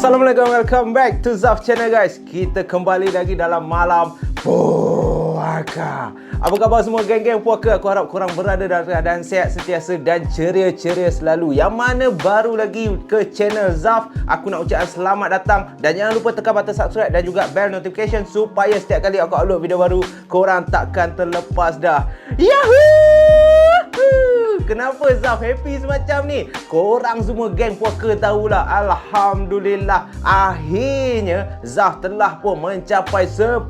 Assalamualaikum, welcome back to Zaf Channel guys. Kita kembali lagi dalam malam puaka. Apa khabar semua geng-geng puaka? Aku harap korang berada dalam keadaan sihat sentiasa dan ceria-ceria selalu. Yang mana baru lagi ke channel Zaf, aku nak ucapkan selamat datang. Dan jangan lupa tekan button subscribe dan juga bell notification supaya setiap kali aku upload video baru, korang takkan terlepas dah. Yahoo! Kenapa Zaf happy semacam ni? Korang semua geng puaka tahulah, alhamdulillah, akhirnya Zaf telah pun mencapai 10,000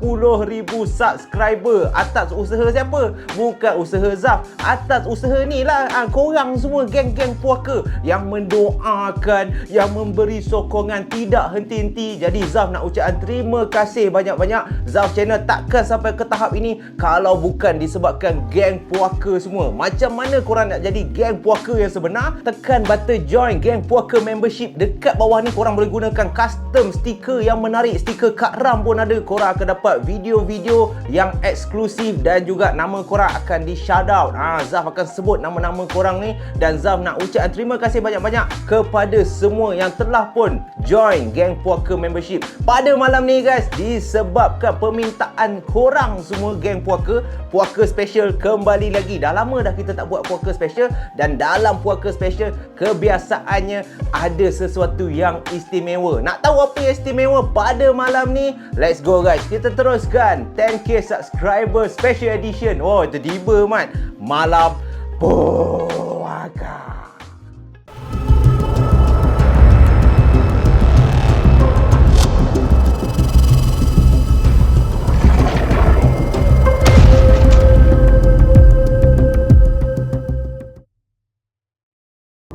subscriber. Atas usaha siapa? Bukan usaha Zaf, atas usaha ni lah korang semua geng-geng puaka yang mendoakan, yang memberi sokongan tidak henti-henti. Jadi Zaf nak ucapkan terima kasih banyak-banyak. Zaf channel takkan sampai ke tahap ini kalau bukan disebabkan geng puaka semua. Macam mana korang nak jadi geng puaka yang sebenar? Tekan button join geng puaka membership. Dekat bawah ni korang boleh gunakan custom stiker yang menarik. Stiker kad ram pun ada. Korang akan dapat video-video yang eksklusif dan juga nama korang akan di shout out. Zaf akan sebut nama-nama korang ni. Dan Zaf nak ucapkan terima kasih banyak-banyak kepada semua yang telah pun join geng puaka membership. Pada malam ni guys, disebabkan permintaan korang semua geng puaka, puaka special kembali lagi. Dah lama dah kita tak buat puaka special. Dan dalam puaka special, kebiasaannya ada sesuatu yang istimewa. Nak tahu apa yang istimewa pada malam ni? Let's go guys, kita teruskan 10k subscriber special edition. Oh, tiba-tiba mat, malam puaka.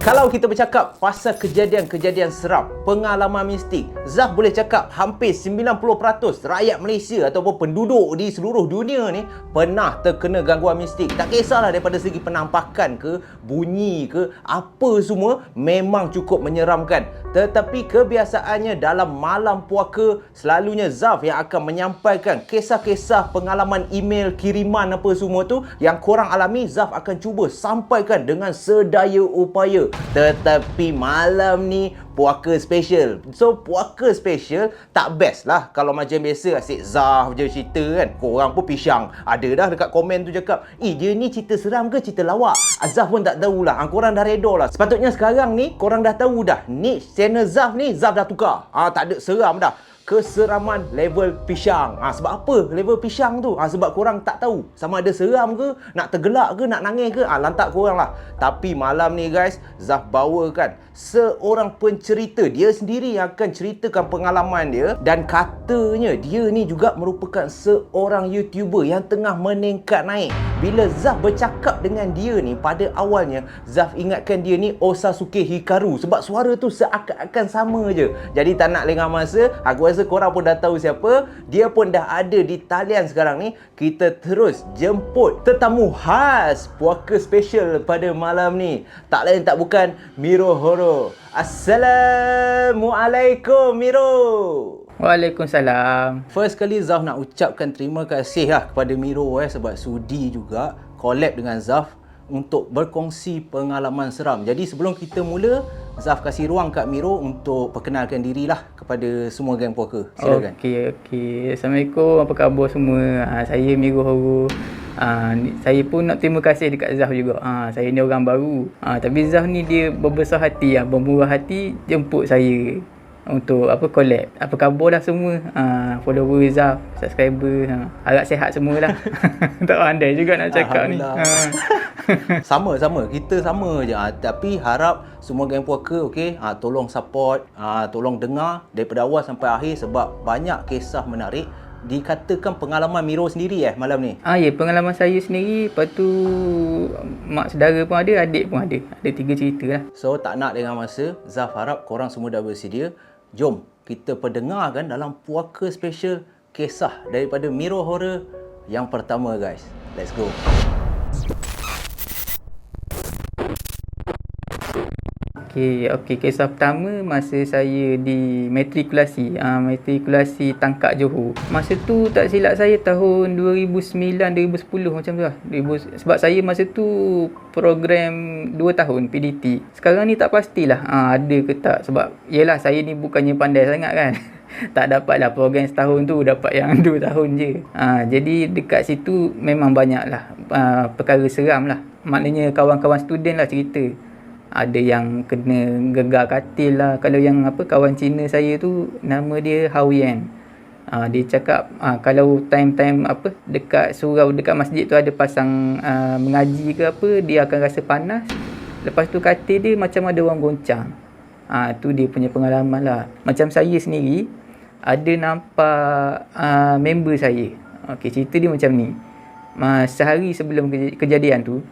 Kalau kita bercakap pasal kejadian-kejadian seram, pengalaman mistik, Zaf boleh cakap hampir 90% rakyat Malaysia ataupun penduduk di seluruh dunia ni pernah terkena gangguan mistik. Tak kisahlah daripada segi penampakan ke, bunyi ke, apa semua memang cukup menyeramkan. Tetapi kebiasaannya dalam malam puaka, selalunya Zaf yang akan menyampaikan kisah-kisah pengalaman email, kiriman apa semua tu yang korang alami. Zaf akan cuba sampaikan dengan sedaya upaya. Tetapi malam ni puaka special. So puaka special tak best lah kalau macam biasa asyik Zaf je cerita kan. Korang pun pisang. Ada dah dekat komen tu cakap, dia ni cerita seram ke cerita lawak? Zaf pun tak tahulah. Korang dah reda lah. Sepatutnya sekarang ni korang dah tahu dah, ni channel Zaf ni Zaf dah tukar. Tak ada seram dah. Keseraman level pisang. Sebab apa level pisang tu? Sebab korang tak tahu sama ada seram ke, nak tergelak ke, nak nangis ke. Lantak korang lah. Tapi malam ni guys, Zaf bawakan seorang pencerita. Dia sendiri yang akan ceritakan pengalaman dia. Dan katanya dia ni juga merupakan seorang YouTuber yang tengah meningkat naik. Bila Zaf bercakap dengan dia ni, pada awalnya Zaf ingatkan dia ni Osazuke Hikaru. Sebab suara tu seakan-akan sama je. Jadi tak nak lengah masa, aku rasa korang pun dah tahu siapa. Dia pun dah ada di talian sekarang ni. Kita terus jemput tetamu khas puaka special pada malam ni. Tak lain tak bukan Miro Horo. Assalamualaikum Miro. Waalaikumsalam. First kali Zaf nak ucapkan terima kasih lah kepada Miro sebab sudi juga collab dengan Zaf untuk berkongsi pengalaman seram. Jadi sebelum kita mula, Zaf kasih ruang kat Miro untuk perkenalkan dirilah kepada semua geng puaka. Silakan. Okey. Assalamualaikum, apa khabar semua? Saya Miro Horo. Saya pun nak terima kasih dekat Zaf juga. Saya ni orang baru. Tapi Zaf ni dia berbesar hati, bermurah hati jemput saya untuk collab. Apa khabar dah semua? Follower Zaf, subscriber, harap sihat semualah. Tak pandai juga nak cakap ni. Sama-sama, kita sama je. Tapi harap semua geng puaka tolong support, tolong dengar daripada awal sampai akhir sebab banyak kisah menarik. Dikatakan pengalaman Miro sendiri malam ni. Ya, pengalaman saya sendiri. Lepas tu mak saudara pun ada, adik pun ada. Ada 3 cerita lah. So tak nak dengan masa, Zaf harap korang semua dah bersedia. Jom kita perdengarkan dalam puaka special kisah daripada Miro Horror yang pertama guys. Let's go. Okey. Kisah pertama masa saya di matrikulasi Tangkak Johor. Masa tu tak silap saya tahun 2009 2010 macam tu lah. Sebab saya masa tu program 2 tahun PDT. Sekarang ni tak pastilah ada ke tak, sebab yelah saya ni bukannya pandai sangat kan. Tak dapat lah program setahun tu, dapat yang 2 tahun je. Jadi dekat situ memang banyak lah perkara seram lah. Maknanya kawan-kawan student lah cerita. Ada yang kena gegar katil lah. Kalau yang kawan Cina saya tu, nama dia Haoyan. Dia cakap kalau time-time dekat surau dekat masjid tu ada pasang mengaji ke apa, dia akan rasa panas. Lepas tu katil dia macam ada orang goncang. Tu dia punya pengalaman lah. Macam saya sendiri ada nampak member saya. Okey, cerita dia macam ni. Sehari sebelum kejadian tu,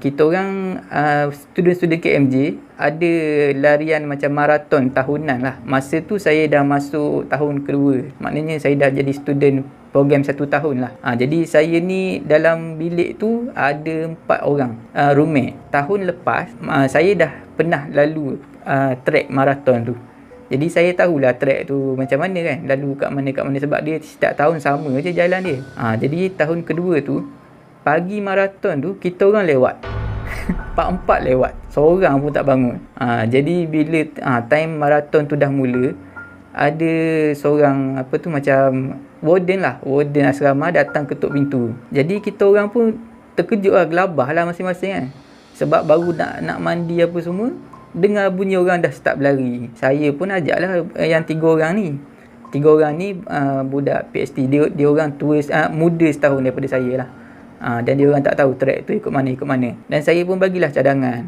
kita orang student-student KMJ ada larian macam maraton tahunan lah. Masa tu saya dah masuk tahun kedua. Maknanya saya dah jadi student program 1 tahun lah. Jadi saya ni dalam bilik tu ada 4 orang roommate. Tahun lepas saya dah pernah lalu track maraton tu. Jadi saya tahulah track tu macam mana kan, lalu kat mana sebab dia setiap tahun sama je jalan dia. Jadi tahun kedua tu, pagi maraton tu kita orang lewat. Empat lewat. Seorang pun tak bangun. Jadi bila time maraton tu dah mula, ada seorang macam warden asrama datang ketuk pintu. Jadi kita orang pun terkejut lah, gelabah lah masing-masing kan. Sebab baru nak mandi apa semua, dengar bunyi orang dah start berlari. Saya pun ajak lah yang 3 orang ni. 3 orang ni budak PhD. Dia orang tua, muda setahun daripada saya lah. Dan dia orang tak tahu track tu ikut mana. Dan saya pun bagilah cadangan.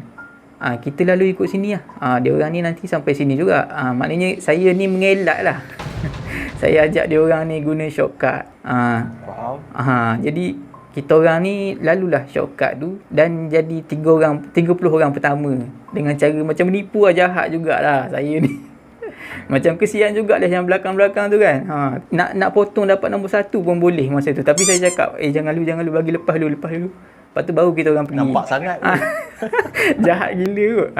Kita lalu ikut sini lah. Dia orang ni nanti sampai sini juga. Maknanya saya ni mengelak lah. Saya ajak dia orang ni guna shortcut. Faham. Jadi kita orang ni lalulah shortcut tu dan jadi 30 orang pertama. Dengan cara macam menipu lah, jahat jugalah saya ni. Macam kesian jugalah yang belakang-belakang tu kan. Nak potong dapat nombor 1 pun boleh masa tu. Tapi saya cakap, jangan lu bagi lepas dulu. Lepas tu baru kita orang pergi. Nampak sangat. Jahat gila kot.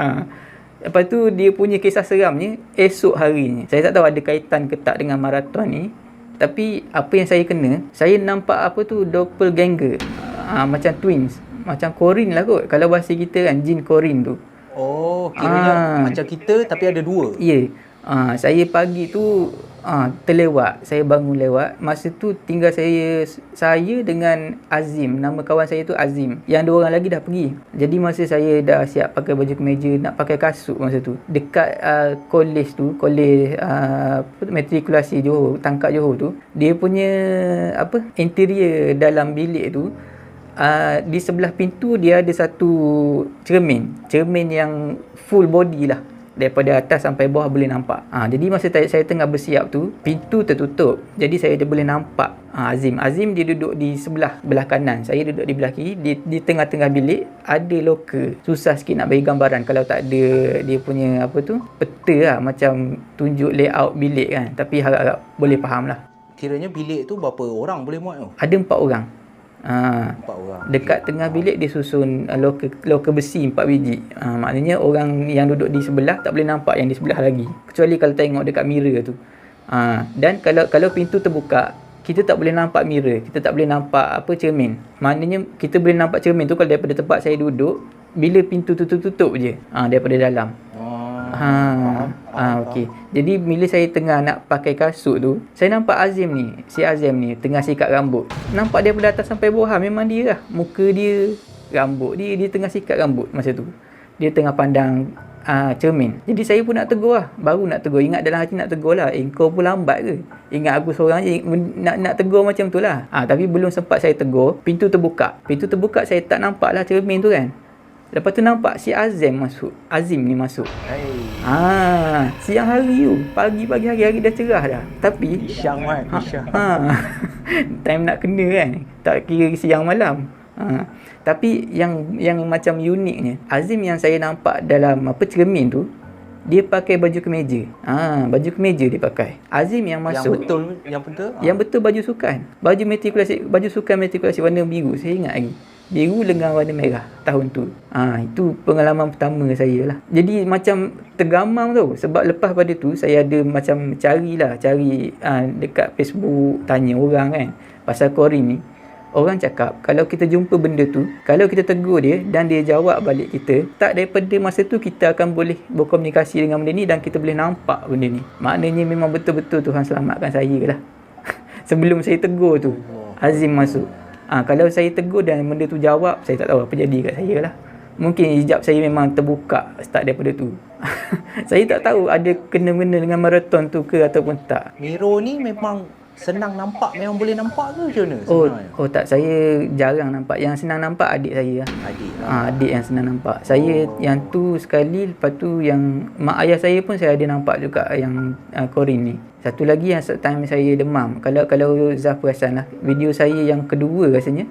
Lepas tu dia punya kisah seramnya esok harinya. Saya tak tahu ada kaitan ke tak dengan maraton ni. Tapi apa yang saya kena, saya nampak doppelganger. Macam twins. Macam Corin lah kot. Kalau bahasa kita kan, jin Corin tu. Oh, kiranya macam kita tapi ada 2. Ya. Saya pagi tu terlewat. Saya bangun lewat. Masa tu tinggal saya dengan Azim. Nama kawan saya tu Azim. Yang 2 orang lagi dah pergi. Jadi masa saya dah siap pakai baju kemeja, nak pakai kasut masa tu, dekat kolej matrikulasi Johor, Tangkak Johor tu, dia punya interior dalam bilik tu, di sebelah pintu dia ada satu cermin yang full body lah. Daripada atas sampai bawah boleh nampak. Jadi masa saya tengah bersiap tu, pintu tertutup. Jadi saya boleh nampak Azim dia duduk di belah kanan. Saya duduk di belah kiri. Di tengah-tengah bilik ada loker. Susah sikit nak bagi gambaran kalau tak ada dia punya peta lah, macam tunjuk layout bilik kan. Tapi harap-harap boleh faham lah. Kiranya bilik tu berapa orang boleh muat tu? Ada 4 orang. 4 orang. Dekat tengah bilik dia susun loker besi 4 biji. Maknanya orang yang duduk di sebelah tak boleh nampak yang di sebelah lagi, kecuali kalau tengok dekat mirror tu. Dan kalau pintu terbuka, kita tak boleh nampak mirror, kita tak boleh nampak cermin. Maknanya kita boleh nampak cermin tu kalau daripada tempat saya duduk, bila pintu tu tutup je daripada dalam. Okey. Jadi bila saya tengah nak pakai kasut tu, saya nampak Azim ni tengah sikat rambut. Nampak daripada atas sampai bawah, memang dia lah. Muka dia, rambut dia tengah sikat rambut masa tu. Dia tengah pandang cermin. Jadi saya pun nak tegur lah. Baru nak tegur. Ingat dalam hati nak tegur lah. Kau pun lambat ke? Ingat aku seorang je nak tegur macam tu lah. Tapi belum sempat saya tegur, pintu terbuka. Saya tak nampak lah cermin tu kan. Lepas tu nampak si Azim ni masuk. Siang hari tu. Pagi hari dah cerah dah. Tapi Isyang kan. time nak kena kan. Tak kira siang malam. Tapi yang macam uniknya, Azim yang saya nampak dalam cermin tu, dia pakai baju kemeja. Baju kemeja dia pakai. Azim yang masuk. Yang betul. Yang betul baju sukan. Baju sukan matrikulasi warna biru. Saya ingat lagi. biru dengan warna merah tahun tu. Itu pengalaman pertama saya lah. Jadi macam tergamam tau. Sebab lepas pada tu saya ada macam cari dekat Facebook, tanya orang kan pasal Corin ni. Orang cakap kalau kita jumpa benda tu, kalau kita tegur dia dan dia jawab balik kita, tak daripada masa tu kita akan boleh berkomunikasi dengan benda ni dan kita boleh nampak benda ni. Maknanya memang betul-betul Tuhan selamatkan saya lah. Sebelum saya tegur tu, Azim masuk. Kalau saya tegur dan benda tu jawab, saya tak tahu apa jadi kat saya lah. Mungkin hijab saya memang terbuka start daripada tu. Saya tak tahu ada kena-mena dengan maraton tu ke ataupun tak. Miro ni memang senang nampak, memang boleh nampak ke macam mana sebenarnya? Oh tak, saya jarang nampak. Yang senang nampak adik saya lah. Adik yang senang nampak. Saya yang tu sekali, lepas tu yang mak ayah saya pun saya ada nampak juga yang Corin ni. Satu lagi yang time saya demam. Kalau Zaf perasan lah, video saya yang kedua rasanya,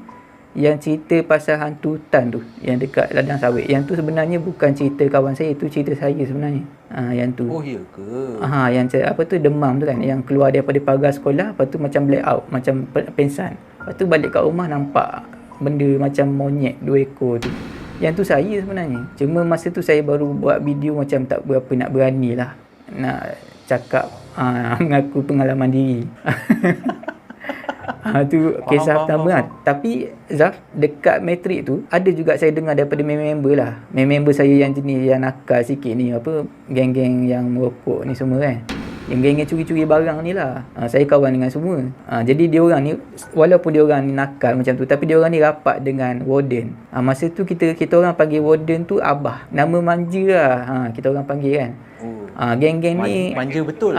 yang cerita pasal hantu hutan tu, yang dekat ladang sawit. Yang tu sebenarnya bukan cerita kawan saya, tu cerita saya sebenarnya. Yang tu. Oh, ya ke? Yang demam tu kan, yang keluar daripada pagar sekolah, lepas tu macam black out, macam pengsan. Lepas tu balik kat rumah nampak benda macam monyet 2 ekor tu. Yang tu saya sebenarnya. Cuma masa tu saya baru buat video macam tak berapa nak berani lah nak cakap, mengaku pengalaman diri. Tu kisah pertama lah. Tapi Zaf, dekat matrik tu ada juga saya dengar daripada member lah, member saya yang jenis yang nakal sikit ni, geng-geng yang merokok ni semua kan, yang geng-geng curi-curi barang ni lah. Saya kawan dengan semua. Jadi dia orang ni, walaupun dia orang ni nakal macam tu, tapi dia orang ni rapat dengan warden. Masa tu kita orang panggil warden tu Abah. Nama manja lah, kita orang panggil kan. Geng-geng ni manja betul.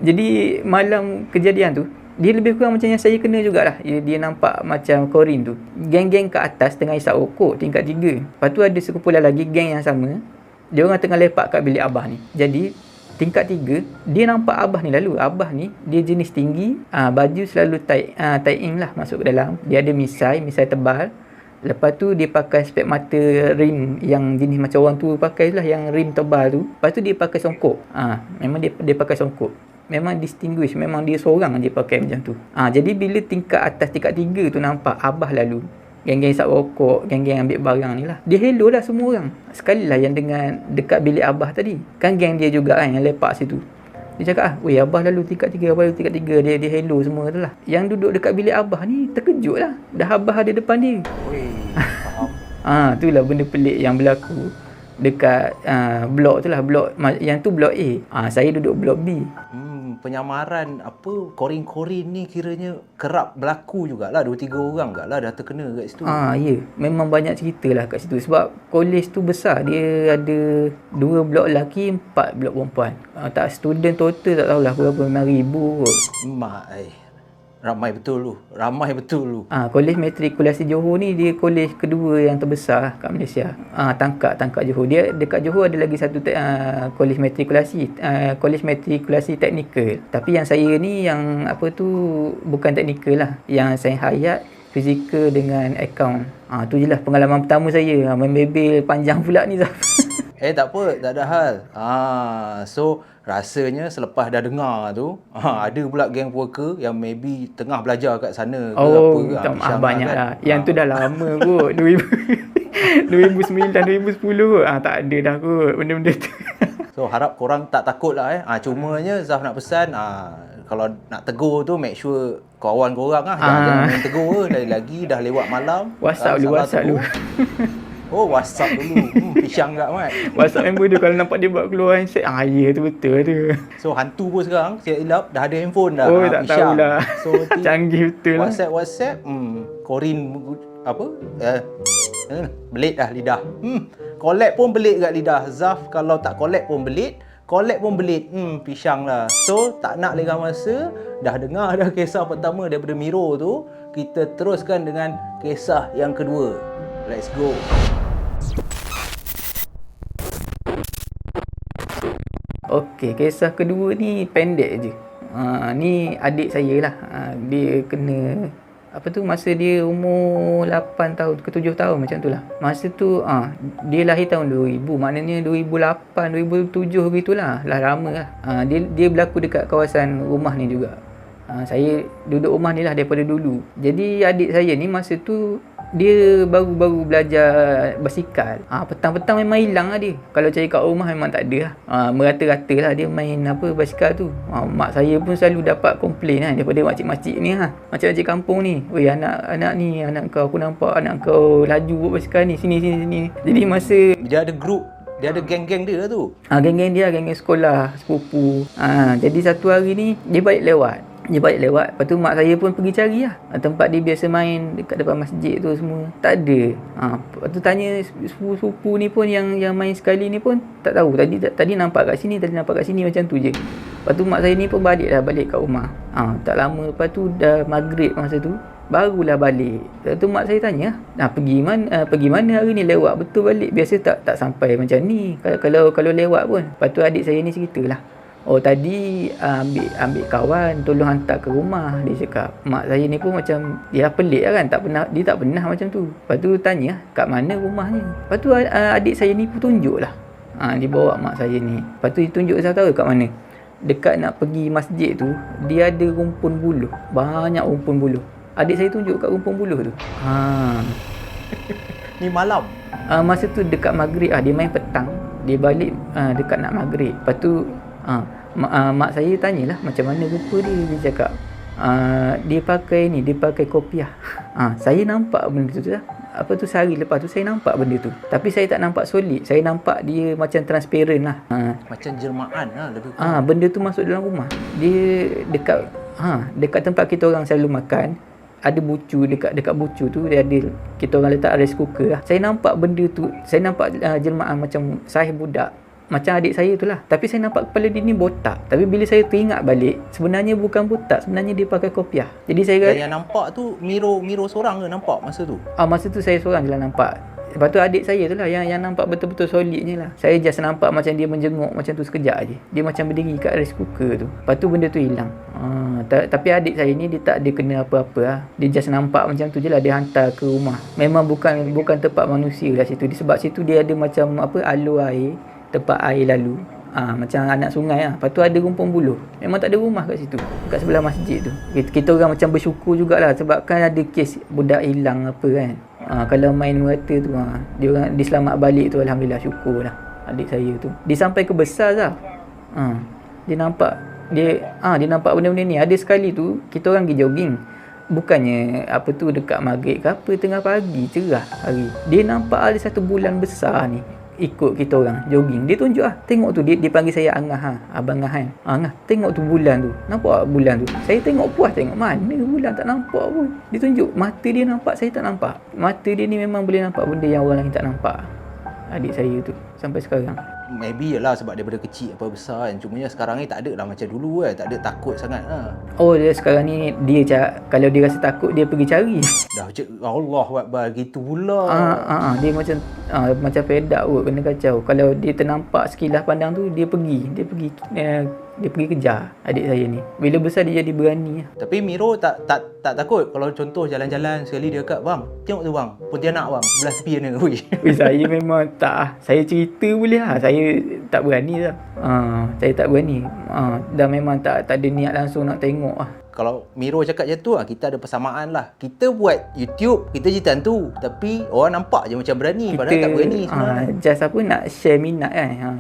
Jadi malam kejadian tu, dia lebih kurang macam yang saya kena jugalah. Dia nampak macam Corin tu. Geng-geng kat atas tengah isap rokok tingkat 3. Lepas tu ada sekumpulan lagi geng yang sama. Dia orang tengah lepak kat bilik Abah ni. Jadi tingkat 3, dia nampak Abah ni lalu. Abah ni dia jenis tinggi, baju selalu tie-in lah masuk ke dalam. Dia ada misai tebal. Lepas tu dia pakai spek mata rim yang jenis macam orang tua pakai lah, yang rim tebal tu. Lepas tu dia pakai songkok. Memang dia pakai songkok. Memang distinguish, memang dia seorang dia pakai macam tu. Jadi bila tingkat atas, tingkat 3 tu nampak Abah lalu, geng-geng isap rokok, geng-geng ambil barang ni lah, dia hello lah semua orang. Sekali lah yang dengan dekat bilik Abah tadi, kan geng dia juga kan yang lepak situ. Dia cakap, weh Abah lalu tingkat 3, Abah lalu tingkat 3. Dia hello semua tu lah. Yang duduk dekat bilik Abah ni terkejut lah, dah Abah ada depan dia. Faham. Itulah benda pelik yang berlaku dekat blok tu lah. Blok yang tu blok A. Saya duduk blok B. Penyamaran Corin ni kiranya kerap berlaku jugalah. 2-3 orang lah dah terkena kat situ. Ya, memang banyak cerita lah kat situ. Sebab kolej tu besar. Dia ada 2 blok lelaki, 4 blok perempuan. Tak, student total tak tahulah berapa, memang ribu kot. Ramai betul lu. Kolej Matrikulasi Johor ni dia kolej kedua yang terbesar kat Malaysia. Tangkak Johor. Dia dekat Johor ada lagi satu kolej matrikulasi, kolej matrikulasi teknikal. Tapi yang saya ni yang bukan teknikal lah. Yang saya hayat fizikal dengan akaun. Tu je lah pengalaman pertama saya. Membebel panjang pula ni Zaf. Tak apa, tak ada hal. So rasanya selepas dah dengar tu, ada pula geng puaka yang maybe tengah belajar kat sana ke apa ke. Banyak lah. Yang tu dah lama kot. 2009, 2010 kot. Tak ada dah kot benda-benda tu. So harap korang tak takut lah Cumanya Zaf nak pesan, kalau nak tegur tu make sure kawan korang jangan main tegur lagi dah lewat malam. WhatsApp dulu. WhatsApp dulu. Pisang kat Mat. WhatsApp member dia kalau nampak dia buat keluar handset. Ya tu betul tu. So hantu pun sekarang silap hilap dah ada handphone dah. Tak tahulah. So canggih betul lah. WhatsApp Corin belit dah lidah. Collab pun belit kat lidah. Zaf kalau tak collab pun belit. Collab pun belit. Pisang lah. So tak nak lengah masa. Dah dengar dah kisah pertama daripada Miro tu. Kita teruskan dengan kisah yang kedua. Let's go. Okey, kisah kedua ni pendek je. Ni adik saya lah. Dia kena masa dia umur 8 tahun ke 7 tahun macam tu lah. Masa tu dia lahir tahun 2000. Maknanya 2008, 2007 gitulah. Lah lama lah. Dia berlaku dekat kawasan rumah ni juga. Saya duduk rumah ni lah daripada dulu. Jadi adik saya ni masa tu dia baru-baru belajar basikal. Petang-petang memang hilang lah dia. Kalau cari kat rumah memang tak ada lah. Merata-rata lah dia main basikal tu. Mak saya pun selalu dapat komplain lah daripada makcik-makcik ni lah. Makcik-makcik kampung ni. Weh, anak kau, aku nampak anak kau laju buat basikal ni. Sini. Jadi masa Dia ada group, dia ada geng-geng dia tu. geng-geng dia, geng-geng sekolah, sepupu. Jadi satu hari ni dia balik lewat. Lepas tu mak saya pun pergi cari lah tempat dia biasa main dekat depan masjid tu semua. Tak ada. Lepas tu tanya sepupu ni pun yang main sekali ni pun tak tahu. Tadi nampak kat sini, macam tu je. Lepas tu mak saya ni pun balik kat rumah. Tak lama lepas tu dah maghrib masa tu. Barulah balik. Lepas tu mak saya tanya, pergi mana hari ni, lewat betul balik? Biasa tak sampai macam ni kalau lewat pun. Lepas tu adik saya ni ceritalah. Oh, tadi ambil kawan, tolong hantar ke rumah, dia cakap. Mak saya ni pun macam, dia pelik lah kan, dia tak pernah macam tu. Lepas tu tanya, kat mana rumahnya? Lepas tu adik saya ni pun tunjuk lah. Dia bawa mak saya ni. Lepas tu dia tunjuk, saya tahu kat mana. Dekat nak pergi masjid tu, dia ada rumpun buluh. Banyak rumpun buluh. Adik saya tunjuk kat rumpun buluh tu. Ni malam. Masa tu dekat maghrib dia main petang. Dia balik dekat nak maghrib. Lepas tu mak saya tanyalah macam mana rupa dia. Dia cakap dia pakai kopiah. Saya nampak benda tu lah. Sehari lepas tu saya nampak benda tu. Tapi saya tak nampak solid. Saya nampak dia macam transparent lah. Macam jelmaan lah lebih kurang. Benda tu masuk dalam rumah. Dia dekat tempat kita orang selalu makan. Ada bucu, dekat bucu tu dia ada, kita orang letak rice cooker lah. Saya nampak benda tu, saya nampak jelmaan macam saiz budak. Macam adik saya tu lah. Tapi saya nampak kepala dia ni botak. Tapi bila saya teringat balik, sebenarnya bukan botak. Sebenarnya dia pakai kopiah. Jadi saya Dan yang nampak tu Miro seorang ke nampak masa tu? Masa tu saya seorang je lah nampak. Lepas tu adik saya tu lah yang nampak betul-betul solidnya lah. Saya just nampak macam dia menjenguk macam tu sekejap je. Dia macam berdiri kat rice cooker tu. Lepas tu benda tu hilang. Tapi adik saya ni dia tak ada kena apa-apa lah. Dia just nampak macam tu je lah. Dia hantar ke rumah. Memang bukan tempat manusia lah situ. Sebab situ dia ada macam alur air, tempat air lalu. Macam anak sungai lah. Lepas tu ada rumpun buluh. Memang tak ada rumah kat situ, kat sebelah masjid tu. Kita orang macam bersyukur jugalah. Sebab kan ada kes budak hilang apa kan. Kalau main merata tu dia selamat balik tu, alhamdulillah, syukur lah adik saya tu. Dia sampai ke besar lah. Dia nampak benda-benda ni. Ada sekali tu kita orang pergi jogging. Bukannya dekat maghrib ke apa, tengah pagi cerah hari. Dia nampak ada satu bulan besar ni ikut kita orang jogging. Dia tunjuk tengok tu, dia panggil saya Angah Abang Angah Angah, tengok tu bulan tu. Nampak bulan tu? Saya tengok puas, tengok mana bulan, tak nampak pun. Dia tunjuk, mata dia nampak, saya tak nampak. Mata dia ni memang boleh nampak benda yang orang lain tak nampak. Adik saya tu sampai sekarang. Maybe lah sebab daripada kecil apa besar kan. Cumanya sekarang ni tak ada lah macam dulu kan. Tak ada takut sangat lah. Dia sekarang ni kalau dia rasa takut, dia pergi cari. Dah macam Allah Akbar gitu pula. Dia macam fed up kot, benda kacau. Kalau dia ternampak sekilas pandang tu, dia pergi kejar adik saya ni. Bila besar dia jadi berani lah. Tapi Miro tak takut kalau contoh jalan-jalan sekali dia kat, bang, tengok tu bang, Pontianak bang, belah tepi ni. Saya memang tak. Saya cerita boleh lah. Saya tak berani lah. Saya tak berani. Dah memang tak ada niat langsung nak tengok lah. Kalau Miro cakap macam tu, kita ada persamaan lah. Kita buat YouTube, kita je tentu. Tapi orang nampak je macam berani, padahal tak berani sebenarnya. Just nak share minat kan.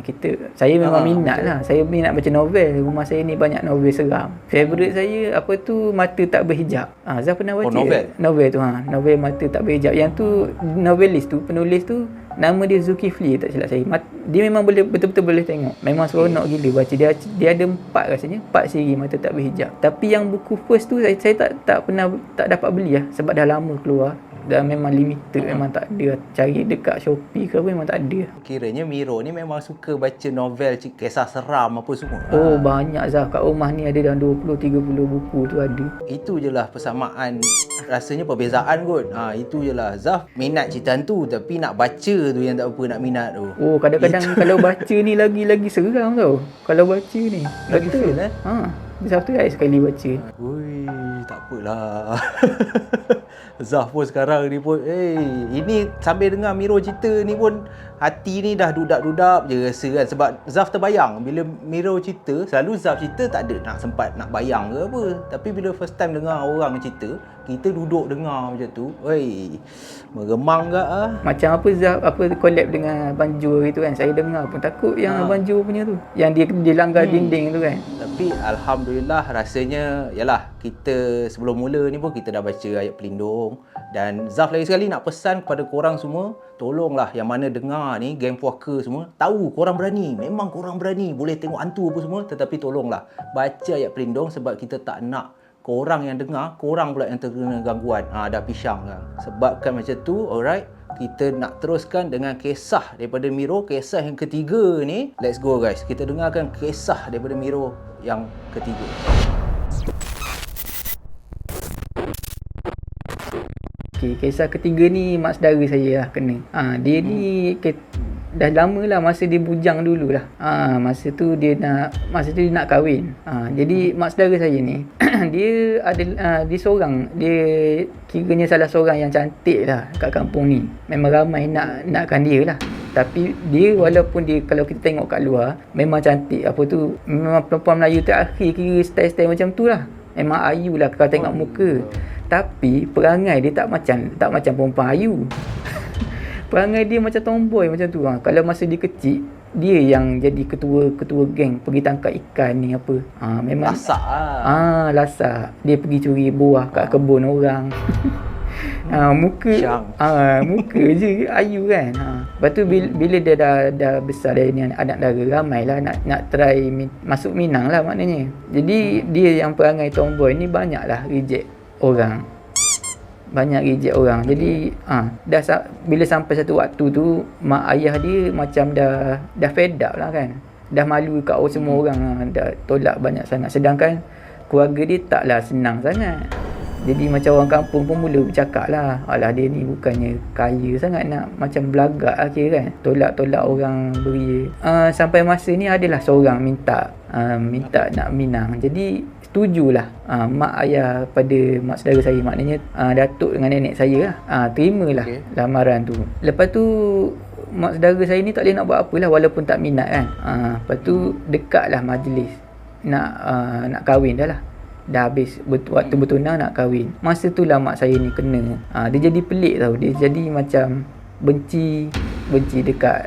Saya memang minat betul. lah. Saya minat baca novel. Rumah saya ni banyak novel seram. Favourite saya Mata Tak Berhijab. Zah pernah baca? Novel? Novel tu. Novel Mata Tak Berhijab. Yang tu novelis tu, penulis tu, nama dia Zulkifli tak silap saya. Dia memang betul-betul boleh tengok. Memang seronok gila baca. Dia ada 4 siri Mata Tak Berhijab. Tapi yang buku first tu saya tak dapat beli lah. Sebab dah lama keluar. Dan memang limited. Memang tak ada. Cari dekat Shopee ke apa, memang tak ada. Kiranya Miro ni memang suka baca novel, kisah seram apa semua. Banyak Zah. Kat rumah ni ada dalam 20-30 buku tu ada. Itu je lah persamaan. Rasanya perbezaan kot. Itu je lah. Zaf minat cerita tu, tapi nak baca tu yang tak apa nak minat tu. Kadang-kadang kalau baca ni lagi seram tau. Kalau baca ni lagi feel Zaf tu sekali baca. Ui, tak apalah. Zaf pun sekarang ni pun, ini sambil dengar Miro cerita ni pun hati ni dah dudap-dudap je rasa kan. Sebab Zaf terbayang bila Miro cerita, selalu Zaf cerita tak ada nak sempat nak bayang ke apa. Tapi bila first time dengar orang cerita, kita duduk dengar macam tu, meremang ke ah. Macam apa Zaf collab dengan Abang Jo gitu kan. Saya dengar pun takut yang Abang Jo punya tu. Yang dia langgar dinding tu kan. Tapi Alhamdulillah rasanya, yalah, kita sebelum mula ni pun kita dah baca ayat pelindung. Dan Zaf lagi sekali nak pesan kepada korang semua, tolonglah yang mana dengar ni, geng puaka semua, tahu korang berani, memang korang berani, boleh tengok hantu apa semua, tetapi tolonglah baca ayat pelindung sebab kita tak nak korang yang dengar, korang pula yang terkena gangguan. Dah pisang kan. Sebabkan macam tu, alright, kita nak teruskan dengan kisah daripada Miro, kisah yang ketiga ni. Let's go guys, kita dengarkan kisah daripada Miro yang ketiga. Okay, kisah ketiga ni mak saudara saya lah kena. Dia ni dah lama lah masa dia bujang dulu lah. Masa tu dia nak kahwin. Jadi mak saudara saya ni dia dia seorang, dia kiranya salah seorang yang cantik lah kat kampung ni. Memang ramai nakkan dia lah. Tapi dia walaupun dia, kalau kita tengok kat luar, memang cantik. Apa tu, memang perempuan Melayu terakhir kira style-style macam tu lah. Memang ayu lah kalau tengok muka. Tapi perangai dia tak macam perempuan ayu. Perangai dia macam tomboy macam tu. Kalau masa dia kecil, dia yang jadi ketua geng pergi tangkap ikan ni apa. Memang lasak lah. Lasak. Dia pergi curi buah kat kebun orang. Muka je ayu kan. Lepas tu bila dia dah besar dah ni, anak dara, ramailah nak try masuk Minang lah maknanya. Jadi dia yang perangai tomboy ni banyaklah reject orang. Jadi bila sampai satu waktu tu, mak ayah dia macam dah fed up lah kan. Dah malu kat semua orang, dah tolak banyak sangat. Sedangkan keluarga dia taklah senang sangat. Jadi macam orang kampung pun mula bercakap lah, alah dia ni bukannya kaya sangat, nak macam belagak akhir kan, tolak orang beria. Sampai masa ni adalah seorang minta nak minang. Jadi setujulah mak ayah pada mak saudara saya, maknanya datuk dengan nenek saya lah, terimalah lamaran tu. Lepas tu mak saudara saya ni tak boleh nak buat apalah walaupun tak minat kan. Lepas tu dekatlah majlis nak kahwin dah lah. Dah habis waktu bertunang nak kahwin. Masa tu lah mak saya ni kena. Dia jadi pelik tau. Dia jadi macam benci dekat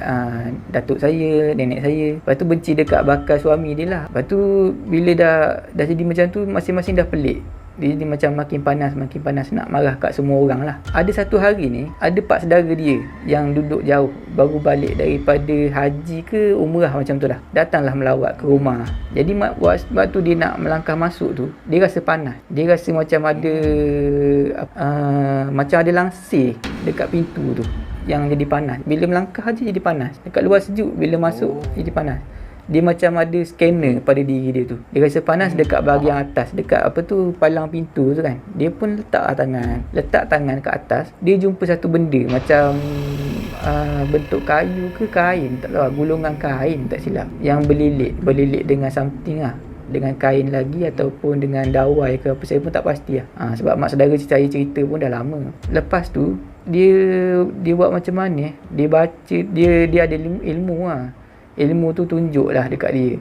datuk saya, nenek saya. Lepas tu benci dekat bakal suami dia lah. Lepas tu bila dah jadi macam tu, masing-masing dah pelik. Dia jadi macam makin panas nak marah kat semua orang lah. Ada satu hari ni, ada pak saudara dia yang duduk jauh, baru balik daripada haji ke umrah macam tu lah, datanglah melawat ke rumah. Jadi waktu dia nak melangkah masuk tu, dia rasa panas. Dia rasa macam ada langsir dekat pintu tu yang jadi panas. Bila melangkah je jadi panas. Dekat luar sejuk, bila masuk jadi panas. Dia macam ada scanner pada diri dia tu. Dia rasa panas dekat bahagian atas, dekat palang pintu tu kan. Dia pun letak tangan kat atas. Dia jumpa satu benda macam bentuk kayu ke kain, tak tahu, gulungan kain tak silap, yang berlilit dengan something lah, dengan kain lagi ataupun dengan dawai ke apa, saya pun tak pasti lah. Sebab mak saudara saya cerita pun dah lama. Lepas tu dia buat macam mana, dia baca, dia ada ilmu lah. Ilmu tu tunjuklah dekat dia.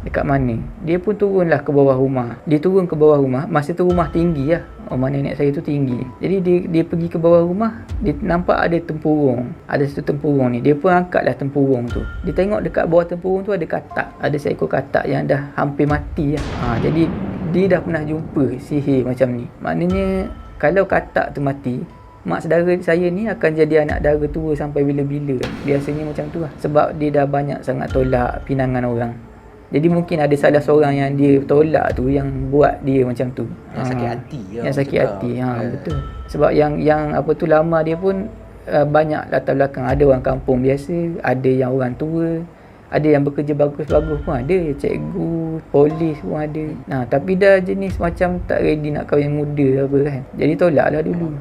Dekat mana? Dia pun turunlah ke bawah rumah. Dia turun ke bawah rumah. Masa tu rumah tinggi lah. Rumah nenek saya tu tinggi. Jadi dia pergi ke bawah rumah. Dia nampak ada tempurung. Ada satu tempurung ni. Dia pun angkatlah tempurung tu. Dia tengok dekat bawah tempurung tu ada katak. Ada seekor katak yang dah hampir mati lah. Jadi dia dah pernah jumpa sihir macam ni. Maknanya kalau katak tu mati, mak saudara saya ni akan jadi anak dara tua sampai bila-bila. Biasanya macam tu lah. Sebab dia dah banyak sangat tolak pinangan orang. Jadi mungkin ada salah seorang yang dia tolak tu, yang buat dia macam tu. Yang sakit hati. Yang sakit hati. Betul. Sebab yang lama dia pun banyak latar belakang. Ada orang kampung biasa, ada yang orang tua, ada yang bekerja bagus-bagus pun ada, cikgu, polis pun ada. Tapi dah jenis macam tak ready nak kahwin muda apa kan. Jadi tolaklah dulu.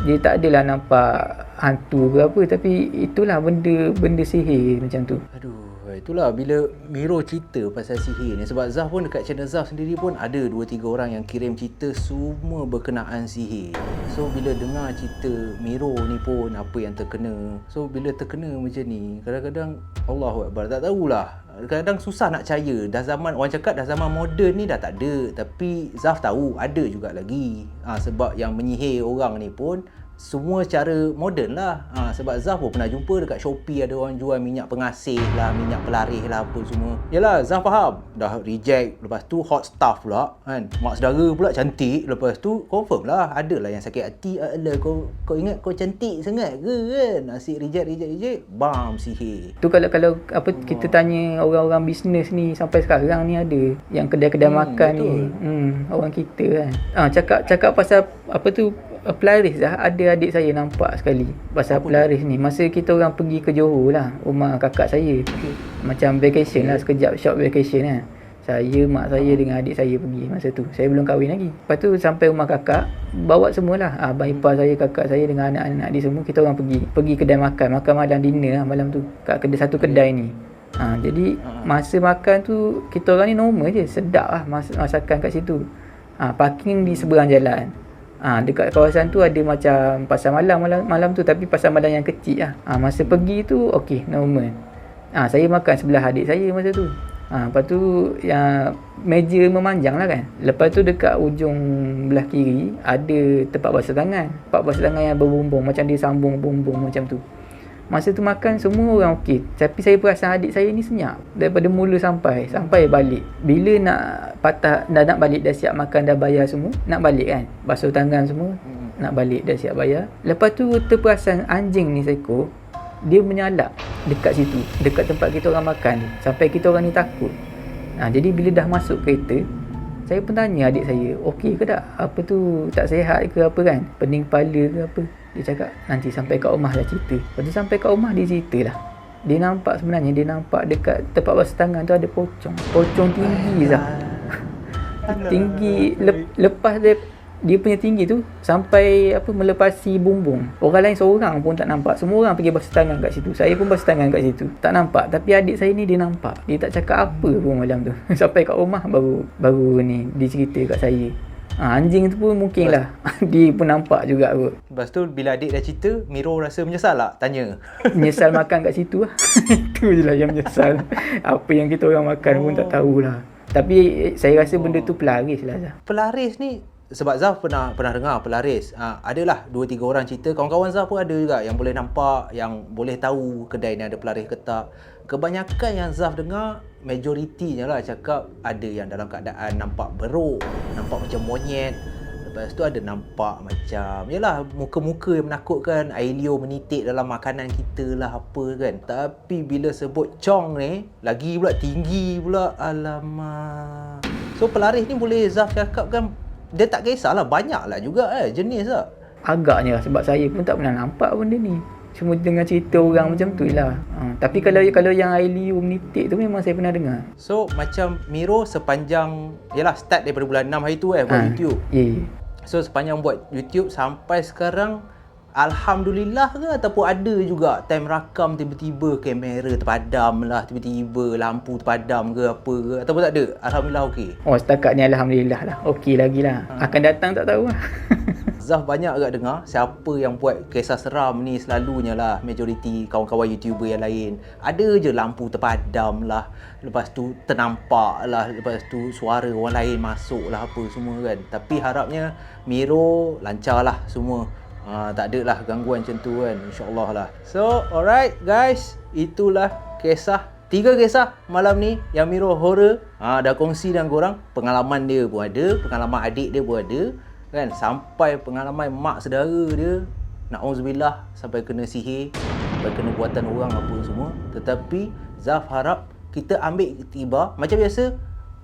Dia tak adalah nampak hantu ke apa, tapi itulah benda sihir macam tu. Aduh, Itulah bila Miro cerita pasal sihir ni, sebab Zaf pun dekat channel Zaf sendiri pun ada 2-3 orang yang kirim cerita semua berkenaan sihir. So bila dengar cerita Miro ni pun apa yang terkena, so bila terkena macam ni, kadang-kadang Allahuakbar, tak tahulah, kadang susah nak percaya. Dah zaman, orang cakap dah zaman moden ni dah tak ada, tapi Zaf tahu ada juga lagi. Sebab yang menyihir orang ni pun semua cara moden lah. Sebab Zaf pun pernah jumpa dekat Shopee ada orang jual minyak pengasih lah, minyak pelarih lah, apa semua. Yalah, Zaf faham. Dah reject, lepas tu hot stuff pula kan. Mak saudara pula cantik, lepas tu confirm lah ada lah yang sakit hati. Alah, kau ingat kau cantik sangat ke kan? Asyik reject, bam, sihir. Tu kalau apa kita tanya orang-orang bisnes ni sampai sekarang ni ada yang kedai-kedai makan betul. ni. Orang kita kan. Cakap pasal apa tu pelaris dah, ada adik saya nampak sekali pasal pelaris ni masa kita orang pergi ke Johor lah, rumah kakak saya. Macam vacation lah, sekejap short vacation lah. Saya, mak saya dengan adik saya pergi masa tu. Saya belum kahwin lagi. Lepas tu sampai rumah kakak, bawa semualah abang ipar saya, kakak saya dengan anak-anak dia semua, kita orang pergi kedai makan malam dinner lah malam tu kat satu kedai ni. Jadi masa makan tu kita orang ni normal je, sedap lah masakan kat situ. Parking di seberang jalan. Dekat kawasan tu ada macam pasar malam tu, tapi pasar malam yang kecil lah. Masa pergi tu okey, normal. Saya makan sebelah adik saya masa tu. Lepas tu yang meja memanjang lah kan. Lepas tu dekat ujung belah kiri ada tempat basuh tangan. Tempat basuh tangan yang berbumbung, macam dia sambung bumbung macam tu. Masa tu makan semua orang okey. Tapi saya perasan adik saya ni senyap daripada mula sampai balik. Bila nak balik, dah siap makan, dah bayar semua, nak balik kan, basuh tangan semua, nak balik dah siap bayar. Lepas tu terperasan anjing ni seekor, dia menyalak dekat situ, dekat tempat kita orang makan ni, sampai kita orang ni takut. Jadi bila dah masuk kereta, saya pun tanya adik saya, okey ke tak? Apa tu, tak sihat ke apa kan? Pening kepala ke apa? Dia cakap nanti sampai kat rumah dah cerita. Lepas tu sampai kat rumah dia ceritalah. Dia nampak dekat tempat basuh tangan tu ada pocong tinggi Zah. Tinggi lepas dia punya tinggi tu sampai melepasi bumbung. Orang lain seorang pun tak nampak. Semua orang pergi basuh tangan kat situ. Saya pun basuh tangan kat situ. Tak nampak. Tapi adik saya ni dia nampak. Dia tak cakap apa pun malam tu. Sampai kat rumah baru ni dia cerita kat saya. Anjing tu pun mungkin lah dia pun nampak juga kot. Lepas tu bila adik dah cerita, Miro rasa menyesal tak? Tanya. Menyesal makan kat situ lah. Itu je lah yang menyesal. Apa yang kita orang makan pun tak tahulah. Tapi saya rasa benda tu pelaris lah Zah. Pelaris ni, sebab Zaf pernah dengar pelaris. Adalah 2-3 orang cerita, kawan-kawan Zaf pun ada juga yang boleh nampak, yang boleh tahu kedai ni ada pelaris ke tak. Kebanyakan yang Zaf dengar, majoritinya lah cakap ada yang dalam keadaan nampak beruk, nampak macam monyet. Lepas tu ada nampak macam, yalah, muka-muka yang menakutkan, air liur menitik dalam makanan kita lah apa kan. Tapi bila sebut cong ni, lagi pula tinggi pula, alamak. So pelaris ni boleh Zaf cakap kan, dia tak kisahlah, banyak lah juga jenis lah. Agaknya lah, sebab saya pun tak pernah nampak benda ni. Cuma dengan cerita orang macam tu lah. Tapi kalau yang air liur menitik tu memang saya pernah dengar. So macam Miro sepanjang, yalah, start daripada bulan 6 hari tu buat YouTube. Yeah. So sepanjang buat YouTube sampai sekarang, alhamdulillah ke, ataupun ada juga time rakam tiba-tiba kamera terpadam lah, tiba-tiba lampu terpadam ke apa ke, ataupun tak ada? Alhamdulillah okey. Setakat ni alhamdulillah lah. Okey lagi lah. Akan datang tak tahu lah. Zaf banyak agak dengar siapa yang buat kisah seram ni, selalunya lah majoriti kawan-kawan YouTuber yang lain ada je lampu terpadam lah, lepas tu ternampak lah, lepas tu suara orang lain masuk lah apa semua kan. Tapi harapnya Miro lancar lah semua. Tak ada lah gangguan macam tu kan, insyaAllah lah. So alright guys, itulah kisah 3 kisah malam ni yang Miro horror. Dah kongsi dengan korang. Pengalaman dia pun ada, pengalaman adik dia pun ada kan, sampai pengalaman mak saudara dia, na'udzubillah, sampai kena sihir, sampai kena buatan orang apa semua. Tetapi Zaf harap kita ambil iktibar. Macam biasa,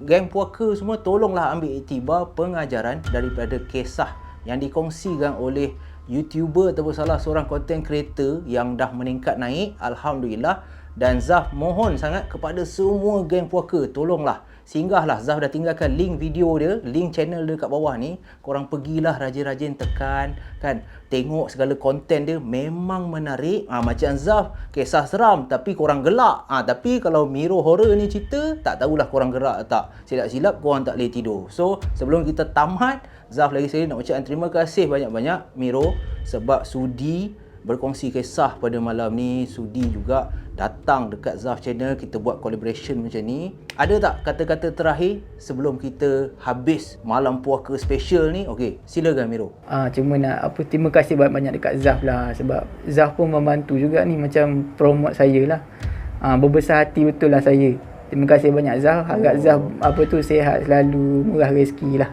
geng puaka semua, tolonglah ambil iktibar pengajaran daripada kisah yang dikongsikan oleh YouTuber ataupun salah seorang content creator yang dah meningkat naik, alhamdulillah. Dan Zaf mohon sangat kepada semua geng puaka, tolonglah singgahlah. Zaf dah tinggalkan link video dia, link channel dia kat bawah ni. Korang pergilah rajin-rajin tekan kan. Tengok segala konten dia memang menarik. Macam Zaf kisah seram tapi korang gelak. Tapi kalau Miro horror ni cerita, tak tahulah korang gerak tak. Silap-silap korang tak boleh tidur. So sebelum kita tamat, Zaf lagi sekali nak ucapkan terima kasih banyak-banyak Miro sebab sudi berkongsi kisah pada malam ni, sudi juga datang dekat Zaf channel, kita buat collaboration macam ni. Ada tak kata-kata terakhir sebelum kita habis malam puaka special ni? Okey, silakan Miro. Cuma nak terima kasih banyak-banyak dekat Zaf lah, sebab Zaf pun membantu juga ni macam promote saya lah. Berbesar hati betul lah saya. Terima kasih banyak Zaf. Harap Zaf sihat selalu, murah rezeki lah.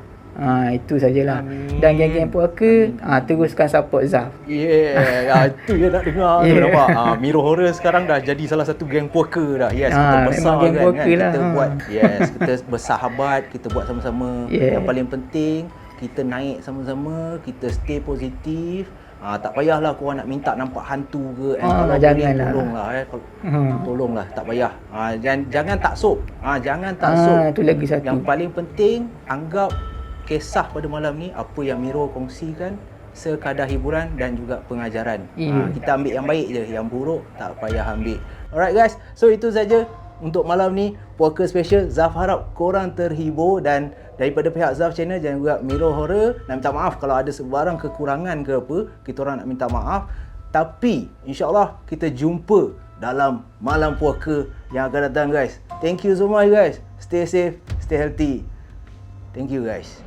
Itu sajalah. Dan geng-geng puaka teruskan support Zaf. Itu je nak dengar tu, nampak. Miro Horror sekarang dah jadi salah satu geng puaka dah. Yes, kita besar geng kan, puaka lah. kita buat. Kita bersahabat, kita buat sama-sama. Yang paling penting kita naik sama-sama, kita stay positif. Tak payahlah korang nak minta nampak hantu ke. Kalau janganlah. Tolonglah tolonglah, tak payah. Jangan taksub. Jangan taksub. Itu lagi satu. Yang paling penting, anggap kisah pada malam ni, apa yang Miro kongsikan, sekadar hiburan dan juga pengajaran. Kita ambil yang baik je, yang buruk tak payah ambil. Alright guys, so itu saja untuk malam ni puaka special. Zaf harap korang terhibur, dan daripada pihak Zaf channel dan juga Miro Horror nak minta maaf kalau ada sebarang kekurangan ke apa, kita orang nak minta maaf. Tapi insyaAllah kita jumpa dalam malam puaka yang akan datang guys. Thank you so much guys. Stay safe, stay healthy. Thank you guys.